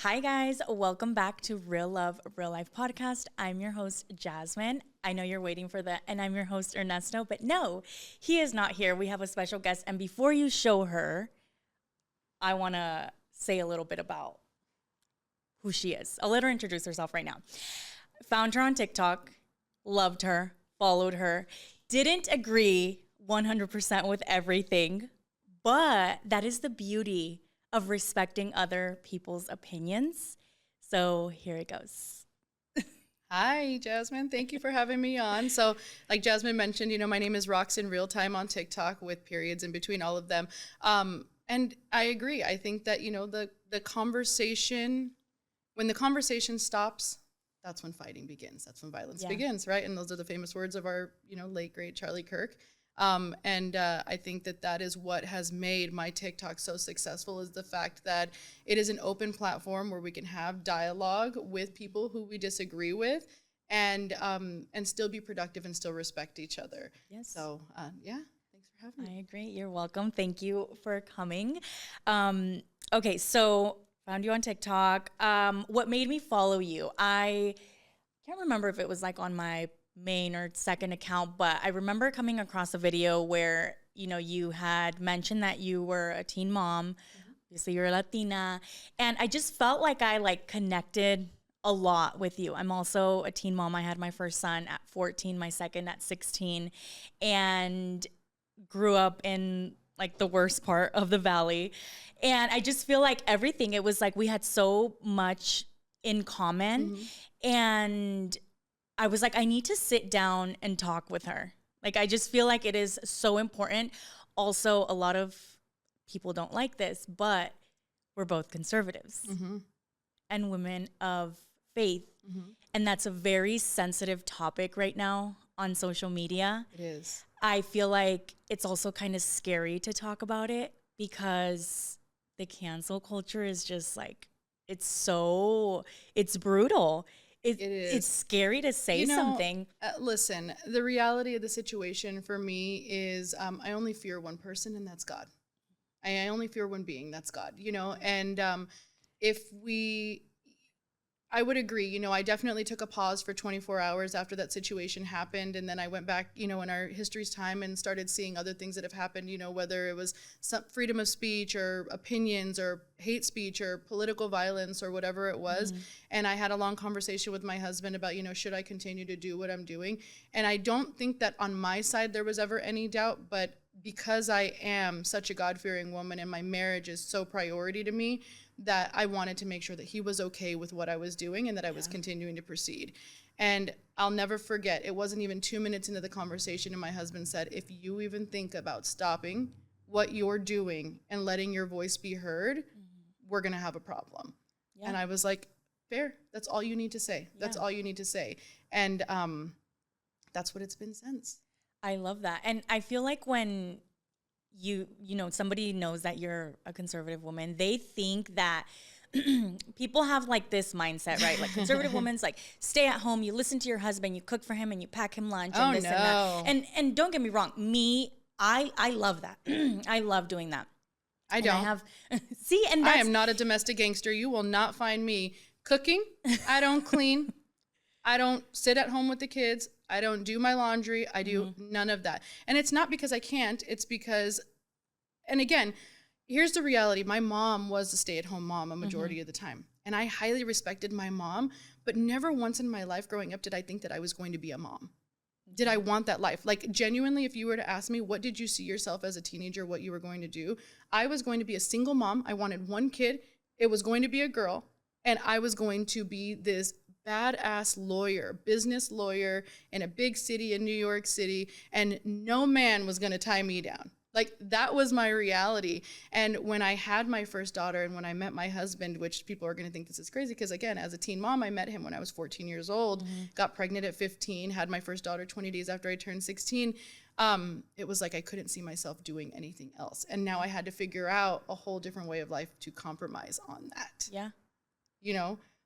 Hi, guys. Welcome back to Real Love, Real Life podcast. I'm your host, Jasmine. I know you're waiting for the, and I'm your host, Ernesto, but no, he is not here. We have a special guest. And before you show her, I want to say a little bit about who she is. I'll let her introduce herself right now. Found her on TikTok, loved her, followed her, didn't agree 100% with everything, but that is the beauty of respecting other people's opinions. So here it goes. Hi, Jasmine. Thank you for having me on. So, like Jasmine mentioned, my name is Rocks in Real Time on TikTok with periods in between all of them. And I agree. I think that, the conversation, when the conversation stops, that's when fighting begins. That's when violence begins, right? And those are the famous words of our, late great Charlie Kirk. I think that is what has made my TikTok so successful, is the fact that it is an open platform where we can have dialogue with people who we disagree with, and still be productive and still respect each other. Yes. So thanks for having me. I agree. You're welcome. Thank you for coming. Okay, so found you on TikTok. What made me follow you? I can't remember if it was like on my main or second account, but I remember coming across a video where, you had mentioned that you were a teen mom. Mm-hmm. Obviously you're a Latina. And I just felt like I connected a lot with you. I'm also a teen mom. I had my first son at 14, my second at 16, and grew up in the worst part of the valley. And I just feel like everything, it was like we had so much in common. Mm-hmm. And I was like, I need to sit down and talk with her. I just feel like it is so important. Also, a lot of people don't like this, but we're both conservatives and women of faith. Mm-hmm. And that's a very sensitive topic right now on social media. It is. I feel like it's also kind of scary to talk about it because the cancel culture is just it's brutal. It is. It's scary to say something. Listen, the reality of the situation for me is I only fear one person, and that's God. I only fear one being, that's God, and I would agree, I definitely took a pause for 24 hours after that situation happened. And then I went back, in our history's time and started seeing other things that have happened, whether it was some freedom of speech or opinions or hate speech or political violence or whatever it was. Mm-hmm. And I had a long conversation with my husband about, should I continue to do what I'm doing? And I don't think that on my side there was ever any doubt, but because I am such a God-fearing woman and my marriage is so priority to me, that I wanted to make sure that he was okay with what I was doing and that I was continuing to proceed. And I'll never forget, it wasn't even 2 minutes into the conversation and my husband said, if you even think about stopping what you're doing and letting your voice be heard, we're gonna have a problem. Yeah. And I was like, fair, that's all you need to say. That's all you need to say. And that's what it's been since. I love that. And I feel like when somebody knows that you're a conservative woman, they think that people have this mindset, right? Conservative women's stay at home, you listen to your husband, you cook for him and you pack him lunch and this and that. And don't get me wrong, I love that. I love doing that. I don't. I am not a domestic gangster. You will not find me cooking. I don't clean. I don't sit at home with the kids. I don't do my laundry. I do none of that. And it's not because I can't. It's because, and again, here's the reality. My mom was a stay-at-home mom a majority of the time. And I highly respected my mom, but never once in my life growing up did I think that I was going to be a mom. Did I want that life? Genuinely, if you were to ask me, what did you see yourself as a teenager, what you were going to do? I was going to be a single mom. I wanted one kid. It was going to be a girl. And I was going to be this badass lawyer, business lawyer in a big city in New York City, and no man was going to tie me down. That was my reality. And when I had my first daughter and when I met my husband, which people are going to think this is crazy because, again, as a teen mom, I met him when I was 14 years old, got pregnant at 15, had my first daughter 20 days after I turned 16. It was I couldn't see myself doing anything else. And now I had to figure out a whole different way of life to compromise on that. Yeah.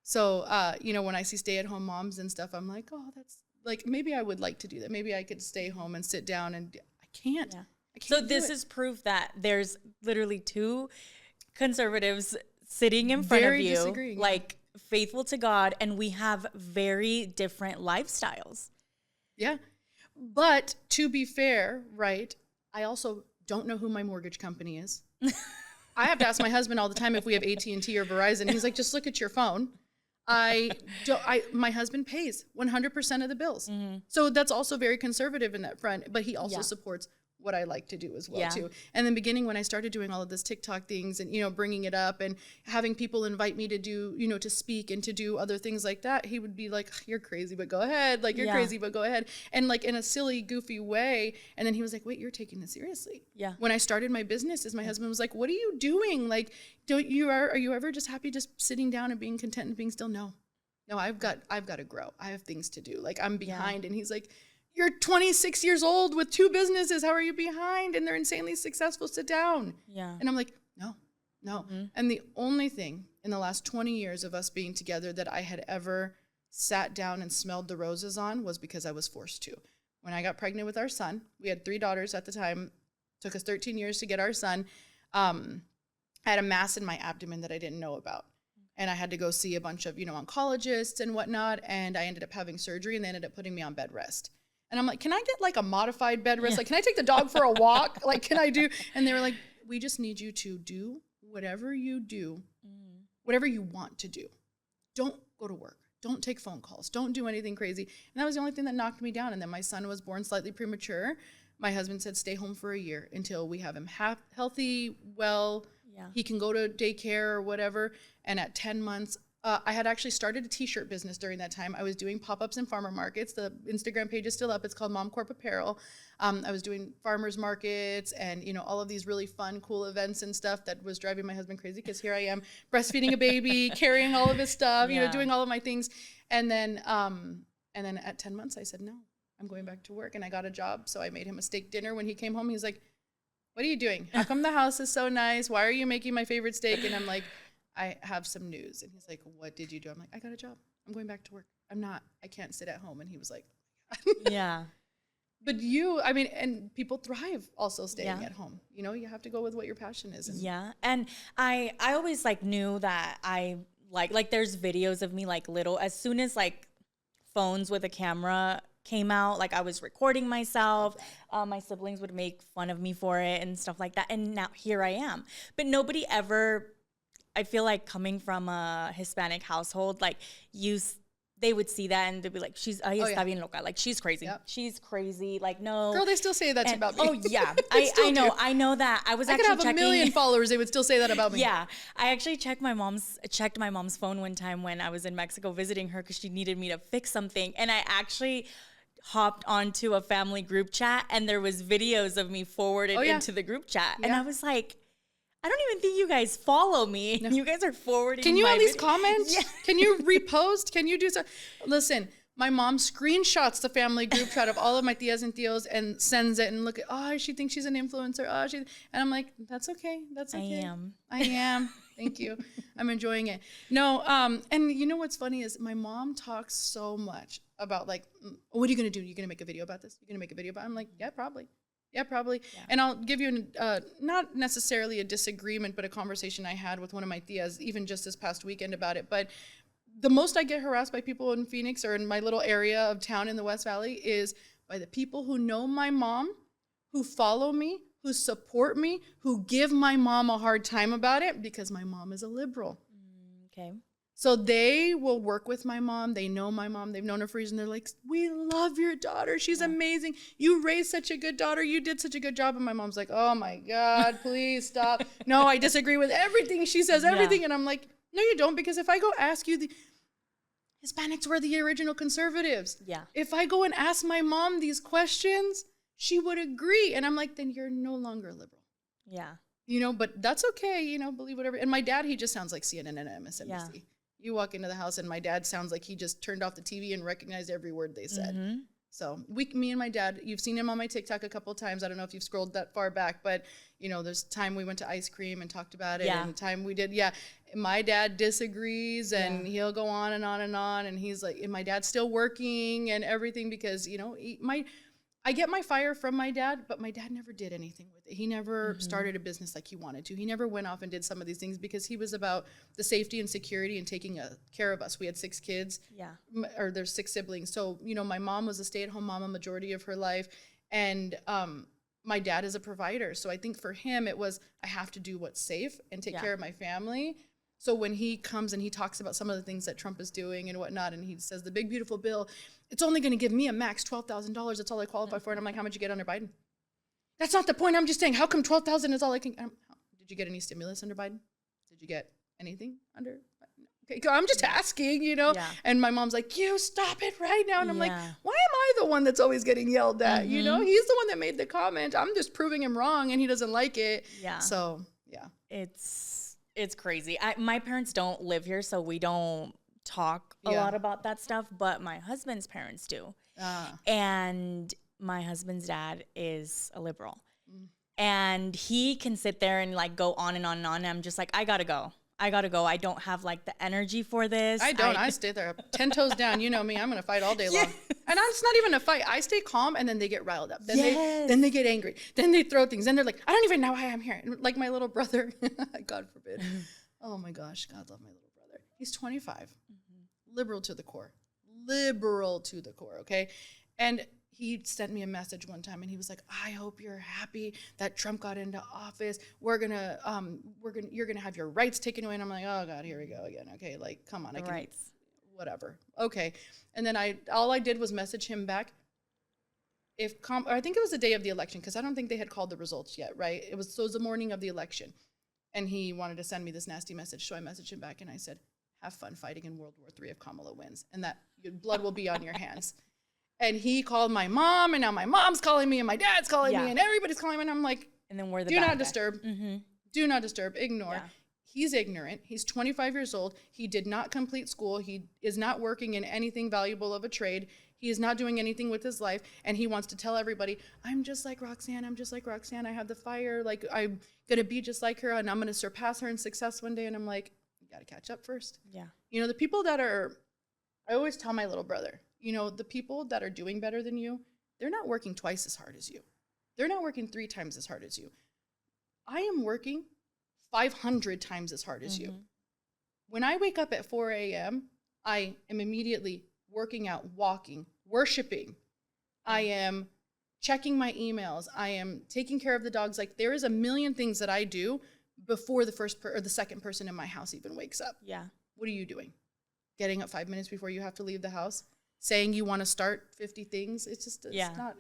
So, when I see stay-at-home moms and stuff, I'm like, oh, that's maybe I would like to do that. Maybe I could stay home and sit down, and I can't. Yeah. So this is proof that there's literally two conservatives sitting in front of you, disagreeing, like faithful to God, and we have very different lifestyles. Yeah. But to be fair, right, I also don't know who my mortgage company is. I have to ask my husband all the time if we have AT&T or Verizon. He's like, just look at your phone. My husband pays 100% of the bills. Mm-hmm. So that's also very conservative in that front, but he also supports what I like to do as well too. And then beginning when I started doing all of this TikTok things and, you know, bringing it up and having people invite me to do, you know, to speak and to do other things like that, he would be like, you're crazy, but go ahead. Like, you're crazy, but go ahead. And like in a silly, goofy way. And then he was like, wait, you're taking this seriously. Yeah. When I started my business, my husband was like, what are you doing? Like, are you ever just happy just sitting down and being content and being still? No, I've got to grow. I have things to do. Like, I'm behind. And he's like, you're 26 years old with 2 businesses. How are you behind? And they're insanely successful. Sit down. Yeah. And I'm like, no. Mm-hmm. And the only thing in the last 20 years of us being together that I had ever sat down and smelled the roses on was because I was forced to. When I got pregnant with our son, we had 3 daughters at the time. Took us 13 years to get our son. I had a mass in my abdomen that I didn't know about. And I had to go see a bunch of, you know, oncologists and whatnot. And I ended up having surgery and they ended up putting me on bed rest. And I'm like, can I get like a modified bed rest? Like, can I take the dog for a walk? Like, can I do? And they were like, we just need you to do whatever you do, whatever you want to do. Don't go to work. Don't take phone calls. Don't do anything crazy. And that was the only thing that knocked me down. And then my son was born slightly premature. My husband said, stay home for a year until we have him healthy, well, he can go to daycare or whatever. And at 10 months, I had actually started a t-shirt business during that time. I was doing pop-ups in farmer markets. The Instagram page is still up. It's called Mom Corp Apparel. I was doing farmers markets and, you know, all of these really fun, cool events and stuff that was driving my husband crazy because here I am breastfeeding a baby, carrying all of his stuff, you know, doing all of my things. And then at 10 months, I said, no, I'm going back to work. And I got a job. So I made him a steak dinner when he came home. He's like, what are you doing? How come the house is so nice? Why are you making my favorite steak? And I'm like, I have some news. And he's like, what did you do? I'm like, I got a job. I'm going back to work. I can't sit at home. And he was like, yeah. But and people thrive also staying at home. You know, you have to go with what your passion is. And I always like knew that I like there's videos of me like little, as soon as like phones with a camera came out, like I was recording myself. My siblings would make fun of me for it and stuff like that. And now here I am. But nobody ever, I feel like coming from a Hispanic household, like they would see that and they'd be like, está bien loca. Like, she's crazy. Yep. She's crazy. Like, no. Girl, they still say that about me. Oh, yeah. I know that. I could have a million followers. They would still say that about me. Yeah. I actually checked my mom's phone one time when I was in Mexico visiting her because she needed me to fix something. And I actually hopped onto a family group chat and there was videos of me forwarded into the group chat. Yeah. And I was like, I don't even think you guys follow me. No. You guys are forwarding. Can you at least comment? Yeah. Can you repost? Can you do something? Listen, my mom screenshots the family group chat of all of my tias and tios and sends it and look at, she thinks she's an influencer. And I'm like, that's okay. That's okay. I am. Thank you. I'm enjoying it. No, and you know what's funny is my mom talks so much about like, what are you going to do? You're going to make a video about this? You're going to make a video about it? I'm like, yeah, probably. Yeah, probably. Yeah. And I'll give you not necessarily a disagreement, but a conversation I had with one of my tias, even just this past weekend about it. But the most I get harassed by people in Phoenix or in my little area of town in the West Valley is by the people who know my mom, who follow me, who support me, who give my mom a hard time about it because my mom is a liberal. Okay. So they will work with my mom. They know my mom. They've known her for years. And they're like, we love your daughter. She's amazing. You raised such a good daughter. You did such a good job. And my mom's like, oh, my God, please stop. No, I disagree with everything. She says everything. Yeah. And I'm like, no, you don't. Because if I go ask you, the Hispanics were the original conservatives. Yeah. If I go and ask my mom these questions, she would agree. And I'm like, then you're no longer liberal. Yeah. You know, but that's okay. You know, believe whatever. And my dad, he just sounds like CNN and MSNBC. Yeah. You walk into the house and my dad sounds like he just turned off the TV and recognized every word they said. Mm-hmm. So me and my dad, you've seen him on my TikTok a couple of times. I don't know if you've scrolled that far back, but you know, there's time we went to ice cream and talked about it and time we did. Yeah. My dad disagrees and he'll go on and on and on. And he's like, and my dad's still working and everything because, you know, I get my fire from my dad, but my dad never did anything with it. He never started a business like he wanted to. He never went off and did some of these things because he was about the safety and security and taking care of us. We had 6 kids, or there's 6 siblings. So, you know, my mom was a stay-at-home mom a majority of her life, and my dad is a provider. So I think for him, it was, I have to do what's safe and take care of my family. So when he comes and he talks about some of the things that Trump is doing and whatnot, and he says the big beautiful bill, it's only going to give me a max $12,000. That's all I qualify for. And I'm like, how much you get under Biden? That's not the point. I'm just saying, how come 12,000 is all I can? Did you get any stimulus under Biden? Did you get anything under? Okay, I'm just asking, you know. And my mom's like, you stop it right now. And I'm like, why am I the one that's always getting yelled at? You know, he's the one that made the comment. I'm just proving him wrong, and he doesn't like it. So it's crazy. My parents don't live here, so we don't talk a lot about that stuff, but my husband's parents do. And my husband's dad is a liberal. And he can sit there and like go on and on and on. And I'm just like, I gotta go. I don't have like the energy for this. I stay there 10 toes down. You know me, I'm gonna fight all day long. And it's not even a fight. I stay calm, and then they get riled up. Then they get angry. Then they throw things. Then they're like, I don't even know why I'm here. And like my little brother, God forbid. Oh my gosh, God love my little brother. He's 25, liberal to the core, okay? And he sent me a message one time, and he was like, I hope you're happy that Trump got into office. You're gonna have your rights taken away. And I'm like, oh God, here we go again. Okay, like, come on, whatever. Okay. And then all I did was message him back. I think it was the day of the election, because I don't think they had called the results yet, right? It was the morning of the election. And he wanted to send me this nasty message. So I messaged him back, and I said, have fun fighting in World War III if Kamala wins, and that your blood will be on your hands. And he called my mom, and now my mom's calling me, and my dad's calling me, and everybody's calling me. And I'm like, and then we're the do not disturb. Do not disturb. Ignore. He's ignorant. He's 25 years old. He did not complete school. He is not working in anything valuable of a trade. He is not doing anything with his life. And he wants to tell everybody, I'm just like Roxanne. I'm just like Roxanne. I have the fire. Like, I'm going to be just like her, and I'm going to surpass her in success one day. And I'm like, you got to catch up first. You know, the people that I always tell my little brother, you know, the people that are doing better than you, they're not working twice as hard as you. They're not working 3 times as hard as you. I am working 500 times as hard as you. When I wake up at 4 a.m., I am immediately working out, walking, worshiping. I am checking my emails. I am taking care of the dogs. Like, there is a million things that I do before the first or the second person in my house even wakes up. What are you doing? Getting up 5 minutes before you have to leave the house? Saying you want to start 50 things? It's not,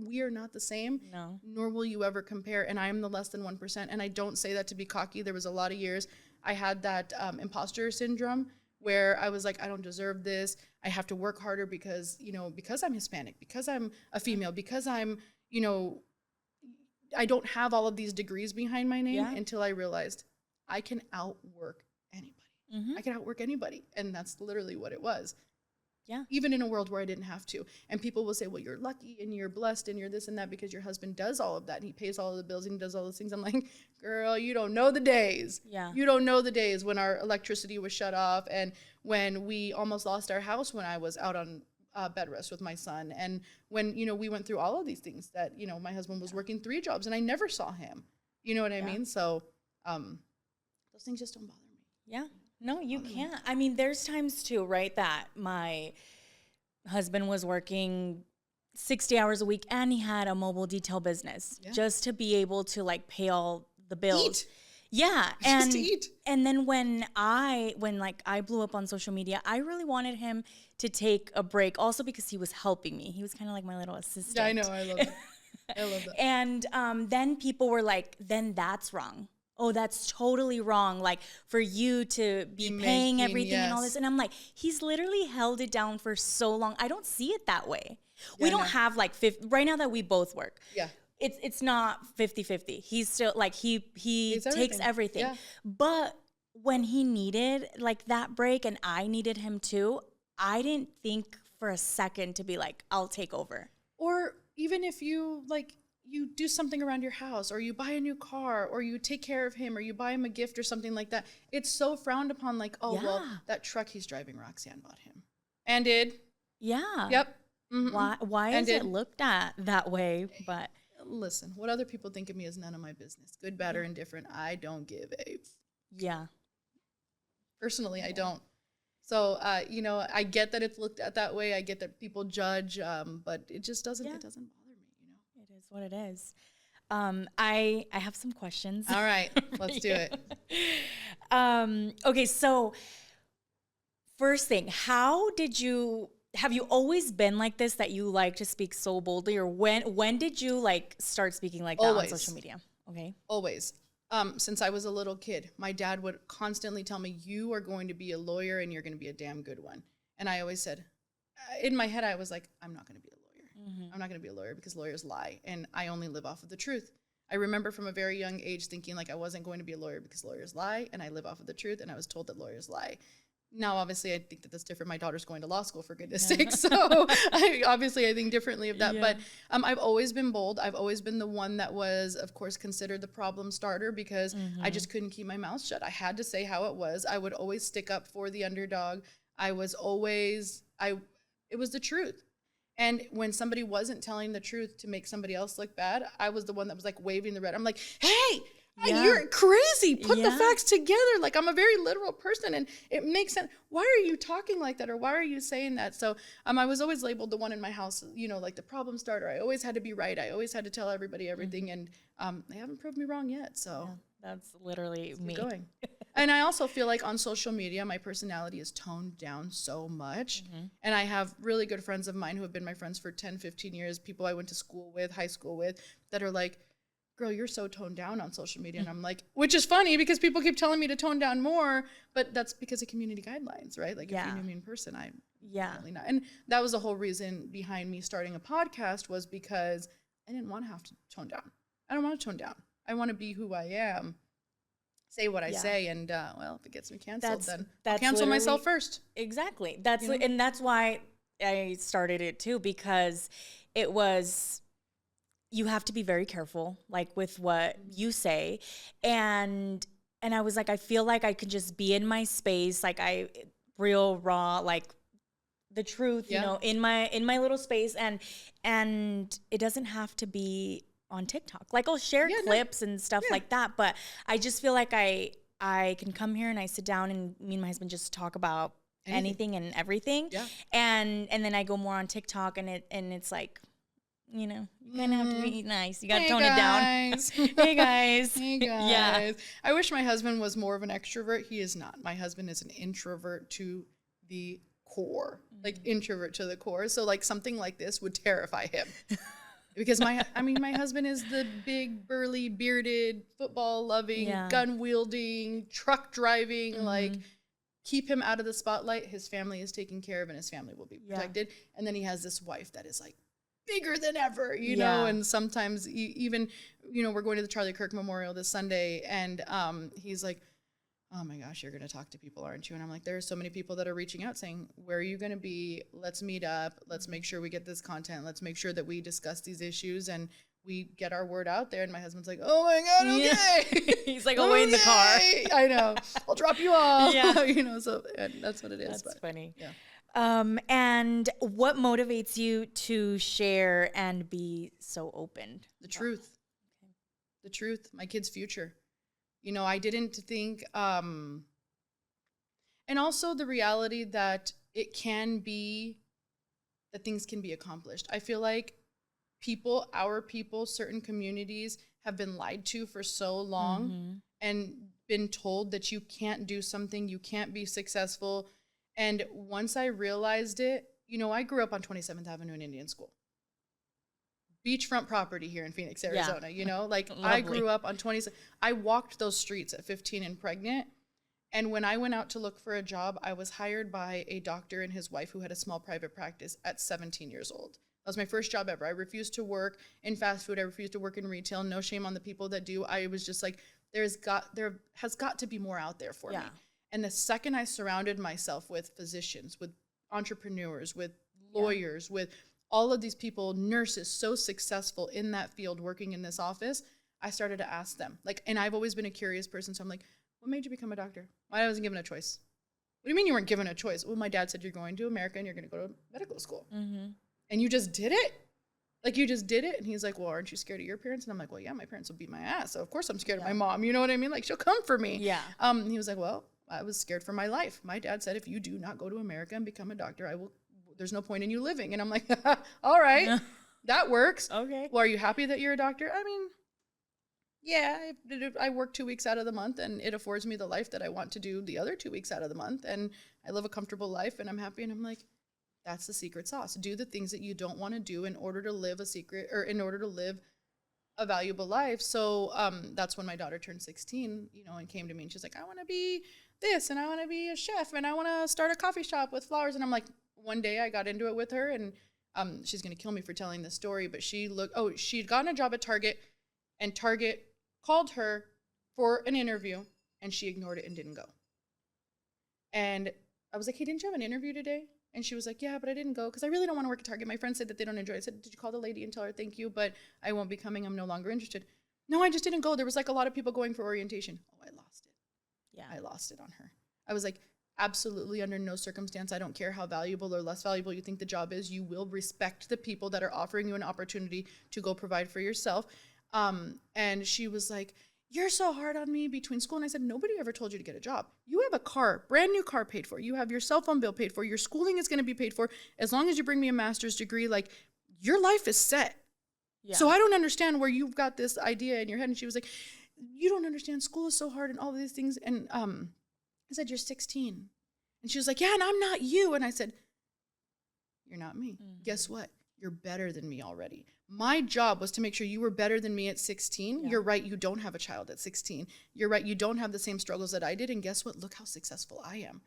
we are not the same. No. Nor will you ever compare. And I am the less than 1%. And I don't say that to be cocky. There was a lot of years I had that imposter syndrome where I was like, I don't deserve this. I have to work harder because I'm Hispanic, because I'm a female, because I'm, I don't have all of these degrees behind my name until I realized I can outwork anybody. I can outwork anybody. And that's literally what it was. Even in a world where I didn't have to. And people will say, well, you're lucky and you're blessed and you're this and that because your husband does all of that. And he pays all of the bills and he does all those things. I'm like, girl, you don't know the days. You don't know the days when our electricity was shut off and when we almost lost our house when I was out on bed rest with my son. And when, we went through all of these things that, my husband was working 3 jobs and I never saw him. You know what I mean? So those things just don't bother me. No, you can't. I mean, there's times too, right, that my husband was working 60 hours a week and he had a mobile detail business just to be able to like pay all the bills. Just to eat. And then when I blew up on social media, I really wanted him to take a break also because he was helping me. He was kind of like my little assistant. Yeah, I know. I love that. I love that. And then people were like, then that's wrong. Oh, that's totally wrong. Like for you to be paying everything and all this. And I'm like, he's literally held it down for so long. I don't see it that way. We don't have like 50, right now that we both work. It's not 50-50. He's still like, he takes everything. But when he needed like that break and I needed him too, I didn't think for a second to be like, I'll take over. Or even if you you do something around your house or you buy a new car or you take care of him or you buy him a gift or something like that. It's so frowned upon like, well, that truck he's driving, Roxanne bought him. And did. Yeah. Yep. Why is it looked at that way? But listen, what other people think of me is none of my business. Good, bad, or indifferent. I don't give a. Yeah. Personally, I don't. So, I get that it's looked at that way. I get that people judge, but it just doesn't. It doesn't bother me. It is what it is. I have some questions. All right, let's do it. Okay, so first thing, have you always been like this, that you like to speak so boldly, or when did you like start speaking like that on social media? Okay. Always. Since I was a little kid, my dad would constantly tell me, you are going to be a lawyer and you're going to be a damn good one. And I always said, in my head, I was like, I'm not going to be a lawyer. I'm not going to be a lawyer because lawyers lie. And I only live off of the truth. I remember from a very young age thinking like I wasn't going to be a lawyer because lawyers lie and I live off of the truth. And I was told that lawyers lie. Now, obviously, I think that that's different. My daughter's going to law school, for goodness sake. So I think differently of that. Yeah. But I've always been bold. I've always been the one that was, of course, considered the problem starter because I just couldn't keep my mouth shut. I had to say how it was. I would always stick up for the underdog. It was the truth. And when somebody wasn't telling the truth to make somebody else look bad, I was the one that was like waving the red. I'm like, hey, you're crazy. Put the facts together. Like, I'm a very literal person and it makes sense. Why are you talking like that? Or why are you saying that? So I was always labeled the one in my house, like the problem starter. I always had to be right. I always had to tell everybody everything. And they haven't proved me wrong yet. So that's literally me. Going. And I also feel like on social media, my personality is toned down so much. And I have really good friends of mine who have been my friends for 10, 15 years, people I went to school with, high school with, that are like, girl, you're so toned down on social media. And I'm like, which is funny because people keep telling me to tone down more, but that's because of community guidelines, right? Like if you knew me in person, I'm definitely not. And that was the whole reason behind me starting a podcast, was because I didn't want to have to tone down. I don't want to tone down. I want to be who I am, say what I say. And if it gets me canceled, then I'll cancel myself first. Exactly. And that's why I started it too, because it was, you have to be very careful, like with what you say. And I was like, I feel like I could just be in my space, like real raw, like the truth, in my little space. And it doesn't have to be on TikTok. Like I'll share clips and stuff like that. But I just feel like I can come here and I sit down and me and my husband just talk about anything and everything. Yeah. And then I go more on TikTok and it's like, you kind of have to be nice. You got to tone it down. Hey guys. Hey guys. Yeah. I wish my husband was more of an extrovert. He is not. My husband is an introvert to the core, like introvert to the core. So like something like this would terrify him. Because my husband is the big, burly, bearded, football-loving, gun-wielding, truck driving, like keep him out of the spotlight. His family is taken care of and his family will be protected. And then he has this wife that is like bigger than ever, you know, and sometimes even, we're going to the Charlie Kirk Memorial this Sunday and he's like, oh my gosh, you're going to talk to people, aren't you? And I'm like, there are so many people that are reaching out saying, where are you going to be? Let's meet up. Let's make sure we get this content. Let's make sure that we discuss these issues and we get our word out there. And my husband's like, oh my God, okay. Yeah. He's like, away in the car. I know. I'll drop you off. Yeah. So that's what it is. That's funny. Yeah. And what motivates you to share and be so open? The truth. Okay. The truth. My kid's future. I didn't think, and also the reality that it can be, that things can be accomplished. I feel like our people, certain communities have been lied to for so long and been told that you can't do something, you can't be successful. And once I realized it, I grew up on 27th Avenue in Indian School. Beachfront property here in Phoenix, Arizona, I grew up on I walked those streets at 15 and pregnant. And when I went out to look for a job, I was hired by a doctor and his wife who had a small private practice at 17 years old. That was my first job ever. I refused to work in fast food. I refused to work in retail. No shame on the people that do. I was just like, there has got to be more out there for me. And the second I surrounded myself with physicians, with entrepreneurs, with lawyers, with all of these people, nurses, so successful in that field working in this office, I started to ask them. And I've always been a curious person, so I'm like, what made you become a doctor? I wasn't given a choice. What do you mean you weren't given a choice? Well, my dad said you're going to America and you're going to go to medical school. And you just did it? Like, you just did it? And he's like, well, aren't you scared of your parents? And I'm like, well, yeah, my parents will beat my ass. So of course I'm scared of my mom. You know what I mean? Like, she'll come for me. Yeah. He was like, well, I was scared for my life. My dad said, if you do not go to America and become a doctor, there's no point in you living. And I'm like, all right, that works. Okay. Well, are you happy that you're a doctor? I mean, yeah, I work 2 weeks out of the month, and it affords me the life that I want to do the other 2 weeks out of the month. And I live a comfortable life, and I'm happy. And I'm like, that's the secret sauce. Do the things that you don't want to do in order to live in order to live a valuable life. So that's when my daughter turned 16, and came to me, and she's like, I want to be this, and I want to be a chef, and I want to start a coffee shop with flowers. And I'm like, one day I got into it with her, and she's going to kill me for telling this story, but she'd gotten a job at Target, and Target called her for an interview, and she ignored it and didn't go. And I was like, hey, didn't you have an interview today? And she was like, yeah, but I didn't go because I really don't want to work at Target. My friends said that they don't enjoy it. I said, did you call the lady and tell her thank you, but I won't be coming. I'm no longer interested. No, I just didn't go. There was like a lot of people going for orientation. Oh, I lost it. Yeah. I lost it on her. I was like, absolutely under no circumstance. I don't care how valuable or less valuable you think the job is. You will respect the people that are offering you an opportunity to go provide for yourself. And she was like, you're so hard on me between school. And I said, nobody ever told you to get a job. You have a car, brand new car paid for. You have your cell phone bill paid for. Your schooling is going to be paid for. As long as you bring me a master's degree, like, your life is set. Yeah. So I don't understand where you've got this idea in your head. And she was like, you don't understand. School is so hard and all of these things. And I said, you're 16. And she was like, yeah, and I'm not you. And I said, you're not me. Mm-hmm. Guess what? You're better than me already. My job was to make sure you were better than me at 16. Yeah. You're right, you don't have a child at 16. You're right, you don't have the same struggles that I did. And guess what? Look how successful I am.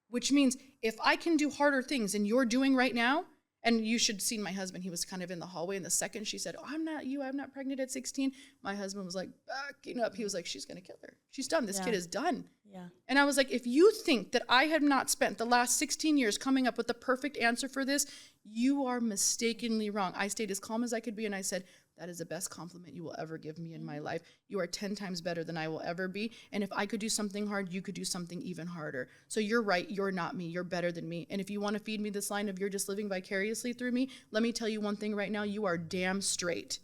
Which means if I can do harder things than you're doing right now, and you should have seen my husband, he was kind of in the hallway. And the second she said, oh, I'm not you, I'm not pregnant at 16, my husband was like backing up. He was like, she's going to kill her. She's done. This kid is done. Yeah. And I was like, if you think that I have not spent the last 16 years coming up with the perfect answer for this, you are mistakenly wrong. I stayed as calm as I could be, and I said, that is the best compliment you will ever give me in my life. You are 10 times better than I will ever be. And if I could do something hard, you could do something even harder. So you're right. You're not me. You're better than me. And if you want to feed me this line of you're just living vicariously through me, let me tell you one thing right now. You are damn straight.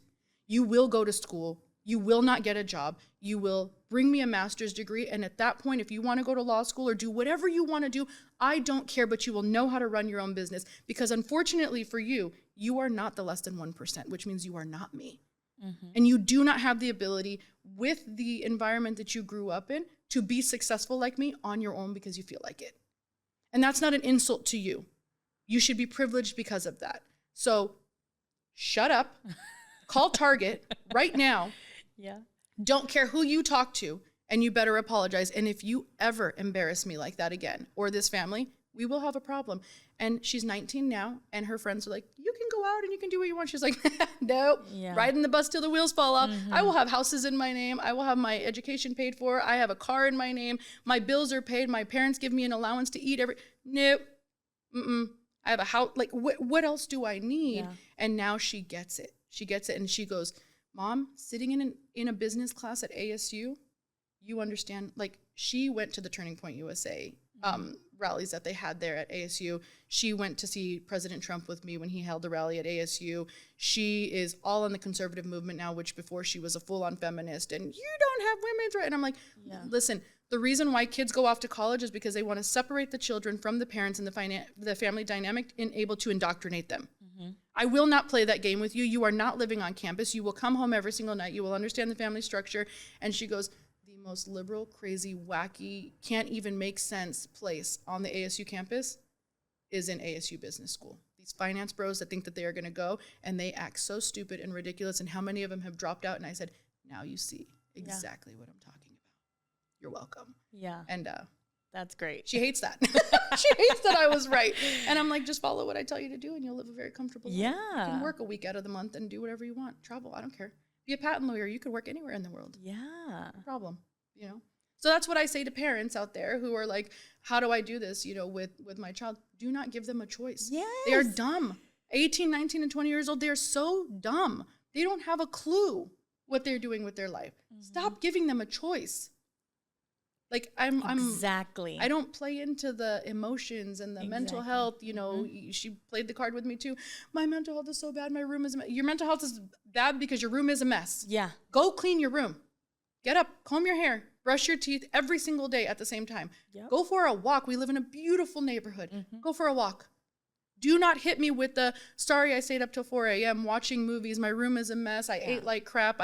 You will go to school. You will not get a job. You will bring me a master's degree. And at that point, if you want to go to law school or do whatever you want to do, I don't care, but you will know how to run your own business. Because unfortunately for you, you are not the less than 1%, which means you are not me. Mm-hmm. And you do not have the ability with the environment that you grew up in to be successful like me on your own because you feel like it. And that's not an insult to you. You should be privileged because of that. So shut up, call Target right now. Yeah. Don't care who you talk to, and you better apologize. And if you ever embarrass me like that again, or this family, we will have a problem. And she's 19 now, and her friends are like, you can go out and you can do what you want. She's like, nope, riding the bus till the wheels fall off. Mm-hmm. I will have houses in my name. I will have my education paid for. I have a car in my name. My bills are paid. My parents give me an allowance to eat nope. Mm-mm. I have a house. Like, what else do I need? Yeah. And now she gets it. She gets it, and she goes, Mom, sitting in a business class at ASU, you understand, like, she went to the Turning Point USA rallies that they had there at ASU. She went to see President Trump with me when he held a rally at ASU. She is all in the conservative movement now, which before she was a full-on feminist, and you don't have women's right. And I'm like, listen, the reason why kids go off to college is because they want to separate the children from the parents and the family dynamic and able to indoctrinate them. Mm-hmm. I will not play that game with you. You are not living on campus. You will come home every single night. You will understand the family structure. And she goes, the most liberal, crazy, wacky, can't even make sense place on the ASU campus is in ASU Business School. These finance bros that think that they are going to go, and they act so stupid and ridiculous, and how many of them have dropped out. And I said, now you see exactly what I'm talking about. You're welcome. Yeah. And that's great. she hates that. She hates that I was right. And I'm like, just follow what I tell you to do, and you'll live a very comfortable life. You can work a week out of the month and do whatever you want. Travel, I don't care. Be a patent lawyer. You could work anywhere in the world. Yeah. No problem, So that's what I say to parents out there who are like, how do I do this, with my child? Do not give them a choice. Yes. They are dumb. 18, 19, and 20 years old, they are so dumb. They don't have a clue what they're doing with their life. Mm-hmm. Stop giving them a choice. Like exactly. I don't play into the emotions and the mental health. You know, she played the card with me too. My mental health is so bad. My room is your mental health is bad because your room is a mess. Yeah. Go clean your room. Get up, comb your hair, brush your teeth every single day at the same time. Yep. Go for a walk. We live in a beautiful neighborhood. Go for a walk. Do not hit me with the, sorry, I stayed up till 4 a.m. watching movies. My room is a mess. I ate like crap.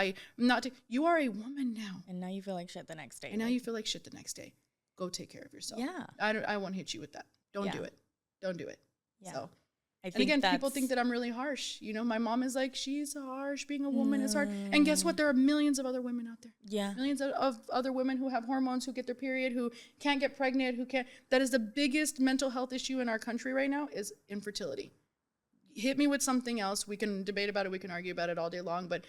You are a woman now. And now you feel like shit the next day. And now you feel like shit the next day. Go take care of yourself. Yeah. I won't hit you with that. Don't do it. Don't do it. Yeah. So. I think and again, people think that I'm really harsh. You know, my mom is like, she's harsh. Being a woman is hard. And guess what? There are millions of other women out there. Yeah. Millions of other women who have hormones, who get their period, who can't get pregnant, who can't. That is the biggest mental health issue in our country right now is infertility. Hit me with something else. We can debate about it. We can argue about it all day long. But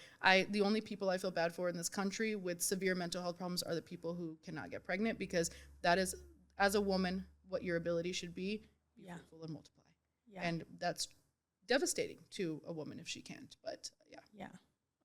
the only people I feel bad for in this country with severe mental health problems are the people who cannot get pregnant, because that is, as a woman, what your ability should be. Be fruitful and multiply. Yeah. And that's devastating to a woman if she can't. But yeah.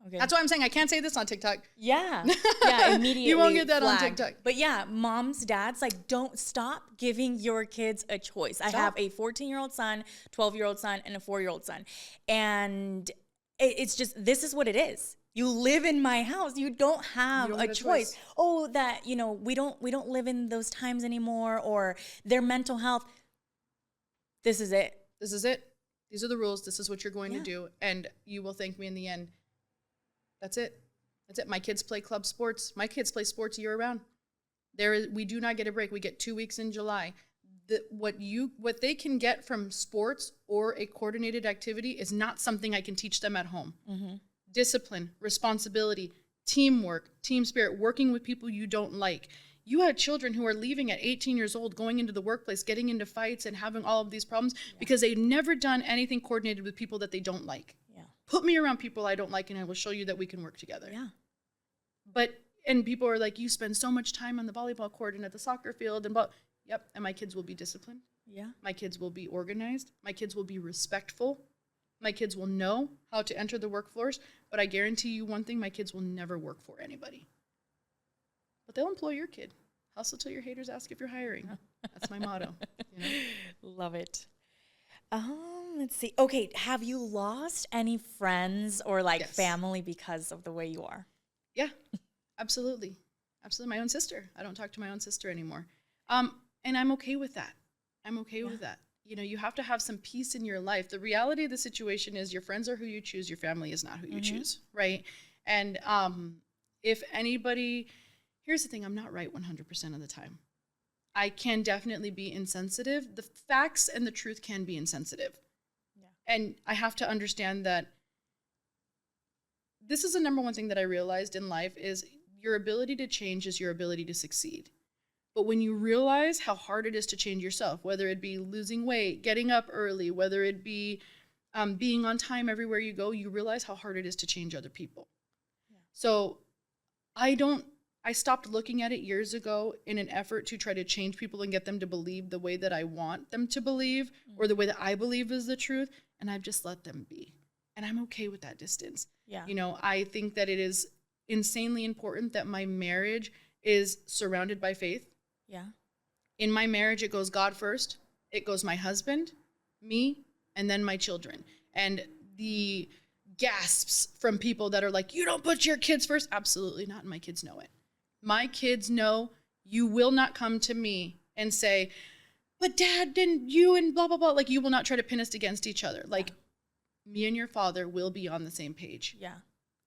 Okay. That's why I'm saying I can't say this on TikTok. Yeah. Yeah, immediately. You won't get that flagged. on TikTok. But yeah, moms, dads, like, don't stop giving your kids a choice. I have a 14-year-old son, 12-year-old son, and a 4-year-old son. And it's just, this is what it is. You live in my house. You don't have a choice. Oh, that, you know, we don't live in those times anymore, or their mental health. This is it. This is it. These are the rules. This is what you're going to do. And you will thank me in the end. That's it. That's it. My kids play club sports. My kids play sports year round. We do not get a break. We get 2 weeks in July. What they can get from sports or a coordinated activity is not something I can teach them at home. Discipline, responsibility, teamwork, team spirit, working with people you don't like. You have children who are leaving at 18 years old, going into the workplace, getting into fights and having all of these problems because they've never done anything coordinated with people that they don't like. Yeah. Put me around people I don't like and I will show you that we can work together. Yeah. And people are like, you spend so much time on the volleyball court and at the soccer field. And my kids will be disciplined. Yeah. My kids will be organized. My kids will be respectful. My kids will know how to enter the workforce. But I guarantee you one thing, my kids will never work for anybody. But they'll employ your kid. Hustle till your haters ask if you're hiring. That's my motto. You know? Love it. Let's see. Okay, have you lost any friends or family because of the way you are? Yeah, absolutely. Absolutely. My own sister. I don't talk to my own sister anymore. And I'm okay with that. I'm okay with that. You know, you have to have some peace in your life. The reality of the situation is your friends are who you choose. Your family is not who you choose, right? And if anybody... Here's the thing, I'm not right 100% of the time. I can definitely be insensitive. The facts and the truth can be insensitive. Yeah. And I have to understand that this is the number one thing that I realized in life is your ability to change is your ability to succeed. But when you realize how hard it is to change yourself, whether it be losing weight, getting up early, whether it be being on time everywhere you go, you realize how hard it is to change other people. Yeah. So I stopped looking at it years ago in an effort to try to change people and get them to believe the way that I want them to believe or the way that I believe is the truth. And I've just let them be. And I'm okay with that distance. Yeah. You know, I think that it is insanely important that my marriage is surrounded by faith. Yeah. In my marriage, it goes God first. It goes my husband, me, and then my children. And the gasps from people that are like, you don't put your kids first. Absolutely not. And my kids know it. My kids know you will not come to me and say, but dad, didn't you and blah, blah, blah. Like, you will not try to pin us against each other. Like, me and your father will be on the same page. Yeah.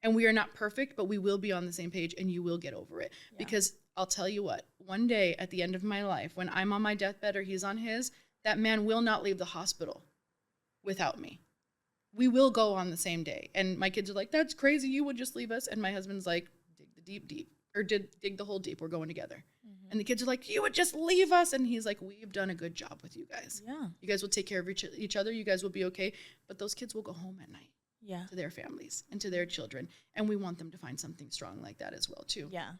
And we are not perfect, but we will be on the same page and you will get over it. Yeah. Because I'll tell you what, one day at the end of my life, when I'm on my deathbed or he's on his, that man will not leave the hospital without me. We will go on the same day. And my kids are like, that's crazy. You would just leave us. And my husband's like, dig the deep, deep. Or dig the hole deep. We're going together. Mm-hmm. And the kids are like, you would just leave us. And he's like, we've done a good job with you guys. Yeah. You guys will take care of each other. You guys will be okay. But those kids will go home at night. Yeah. To their families and to their children. And we want them to find something strong like that as well, too. Yeah.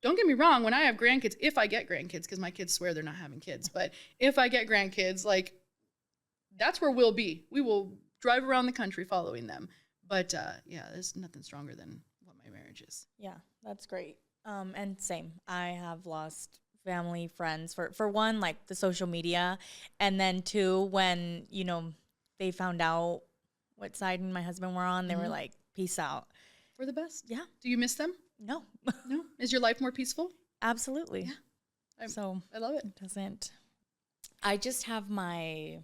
Don't get me wrong. When I have grandkids, if I get grandkids, because my kids swear they're not having kids. But if I get grandkids, like, that's where we'll be. We will drive around the country following them. But, there's nothing stronger than what my marriage is. Yeah, that's great. And same. I have lost family, friends for one, like the social media, and then two, when, you know, they found out what side me and my husband were on, they were like, peace out. For the best. Yeah. Do you miss them? No. No. Is your life more peaceful? Absolutely. Yeah. I love it. It doesn't. I just have my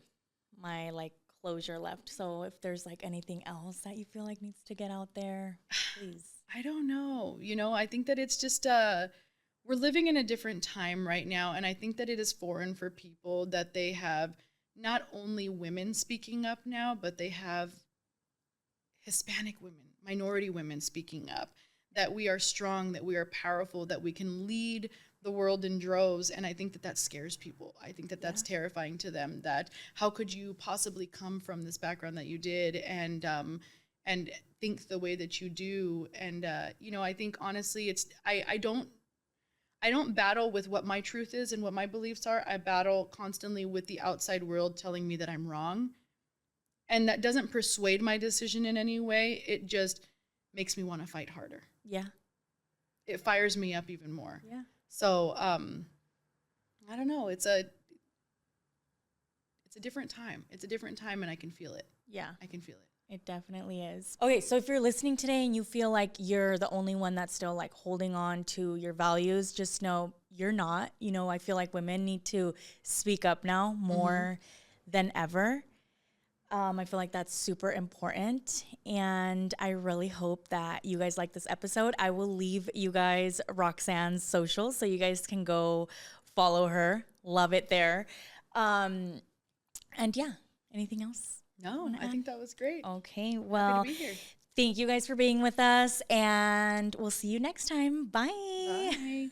like closure left. So if there's like anything else that you feel like needs to get out there, please. I don't know. You know, I think that it's just we're living in a different time right now, and I think that it is foreign for people that they have not only women speaking up now, but they have Hispanic women, minority women speaking up, that we are strong, that we are powerful, that we can lead the world in droves. And I think that that scares people. I think that that's terrifying to them, that how could you possibly come from this background that you did and think the way that you do. And, you know, I think honestly, I don't battle with what my truth is and what my beliefs are. I battle constantly with the outside world telling me that I'm wrong. And that doesn't persuade my decision in any way. It just makes me want to fight harder. Yeah. It fires me up even more. Yeah. So, I don't know. It's a different time. It's a different time, and I can feel it. Yeah. I can feel it. It definitely is. Okay, so if you're listening today and you feel like you're the only one that's still like holding on to your values, just know you're not. You know, I feel like women need to speak up now more than ever. I feel like that's super important, and I really hope that you guys like this episode. I will leave you guys Roxanne's socials so you guys can go follow her. Love it there. And yeah, anything else? No, I think that was great. Okay, well, Happy to be here. Thank you guys for being with us, and we'll see you next time. Bye. Bye.